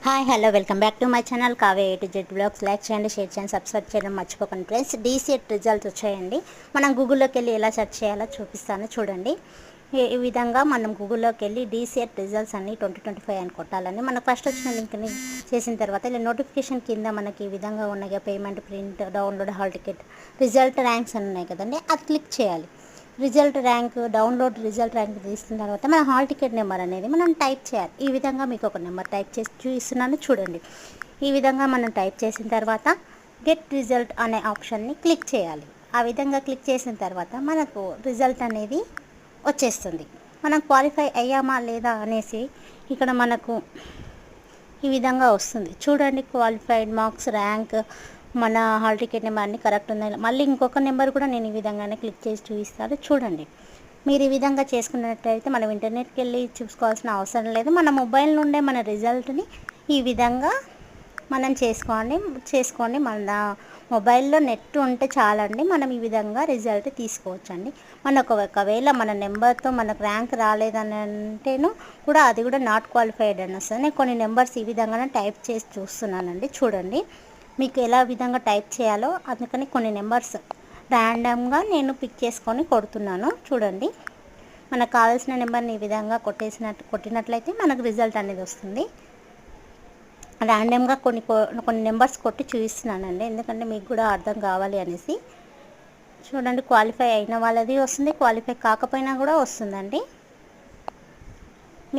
Hi hello welcome back to my channel కావే A to Z blogs. Like చేయండి, share చేయండి, subscribe చేయడం మర్చిపోకండి ఫ్రెండ్స్. డీసెట్ రిజల్ట్స్ వచ్చాయండి. మనం గూగుల్లోకి వెళ్ళి ఎలా సెర్చ్ చేయాలో చూపిస్తాను చూడండి. ఈ విధంగా మనం గూగుల్లోకి వెళ్ళి డీసెట్ రిజల్ట్స్ అన్ని 2025 అని కొట్టాలని మనకు ఫస్ట్ వచ్చిన లింక్ని చేసిన తర్వాత ఇలా నోటిఫికేషన్ కింద మనకి ఈ విధంగా ఉన్నాయి, payment, print, download, hall ticket, result, ranks అని ఉన్నాయి కదండి. అది క్లిక్ చేయాలి. Result rank, download result rank తీసుకున్న తర్వాత మన హాల్ టికెట్ నెంబర్ అనేది మనం టైప్ చేయాలి. ఈ విధంగా మీకు ఒక నెంబర్ టైప్ చేసి చూపిస్తున్నాను చూడండి. ఈ విధంగా మనం టైప్ చేసిన తర్వాత గెట్ రిజల్ట్ అనే ఆప్షన్ని క్లిక్ చేయాలి. ఆ విధంగా క్లిక్ చేసిన తర్వాత మనకు రిజల్ట్ అనేది వచ్చేస్తుంది. మనం క్వాలిఫై అయ్యామా లేదా అనేసి ఇక్కడ మనకు ఈ విధంగా వస్తుంది చూడండి. క్వాలిఫైడ్, మార్క్స్, ర్యాంక్, మన హాల్ టికెట్ నెంబర్ అన్నీ కరెక్ట్ ఉన్నాయి. మళ్ళీ ఇంకొక నెంబర్ కూడా నేను ఈ విధంగానే క్లిక్ చేసి చూపిస్తాను చూడండి. మీరు ఈ విధంగా చేసుకున్నట్టయితే మనం ఇంటర్నెట్కి వెళ్ళి చూసుకోవాల్సిన అవసరం లేదు. మన మొబైల్ నుండే మన రిజల్ట్ని ఈ విధంగా మనం చేసుకోండి. మన మొబైల్లో నెట్ ఉంటే చాలండి, మనం ఈ విధంగా రిజల్ట్ తీసుకోవచ్చండి. మనకు ఒకవేళ మన నెంబర్తో మనకు ర్యాంక్ రాలేదని అంటేను కూడా అది కూడా నాట్ క్వాలిఫైడ్ అని వస్తుంది. నేను కొన్ని నెంబర్స్ ఈ విధంగానే టైప్ చేసి చూస్తున్నానండి చూడండి. మీకు ఎలా విధంగా టైప్ చేయాలో అందుకని కొన్ని నెంబర్స్ ర్యాండమ్గా నేను పిక్ చేసుకొని కొడుతున్నాను చూడండి. మనకు కావాల్సిన నెంబర్ని ఈ విధంగా కొట్టినట్లయితే మనకు రిజల్ట్ అనేది వస్తుంది. ర్యాండమ్గా కొన్ని నెంబర్స్ కొట్టి చూపిస్తున్నానండి, ఎందుకంటే మీకు కూడా అర్థం కావాలి అనేసి. చూడండి, క్వాలిఫై అయిన వాళ్ళది వస్తుంది, క్వాలిఫై కాకపోయినా కూడా వస్తుందండి.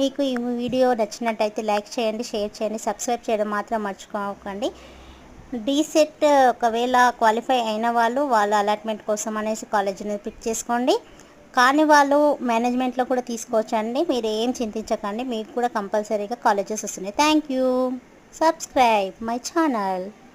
మీకు ఈ వీడియో నచ్చినట్టయితే లైక్ చేయండి, షేర్ చేయండి, సబ్స్క్రైబ్ చేయడం మాత్రం మర్చిపోకండి. డీసెట్ ఒకవేళ క్వాలిఫై అయిన వాళ్ళు వాళ్ళ అలాట్మెంట్ కోసం అనేసి కాలేజీని పిక్ చేసుకోండి. కానీ వాళ్ళు మేనేజ్మెంట్లో కూడా తీసుకోవచ్చండి. మీరు ఏం చింతించకండి, మీకు కూడా కంపల్సరీగా కాలేజెస్ వస్తున్నాయి. Thank you. Subscribe my channel.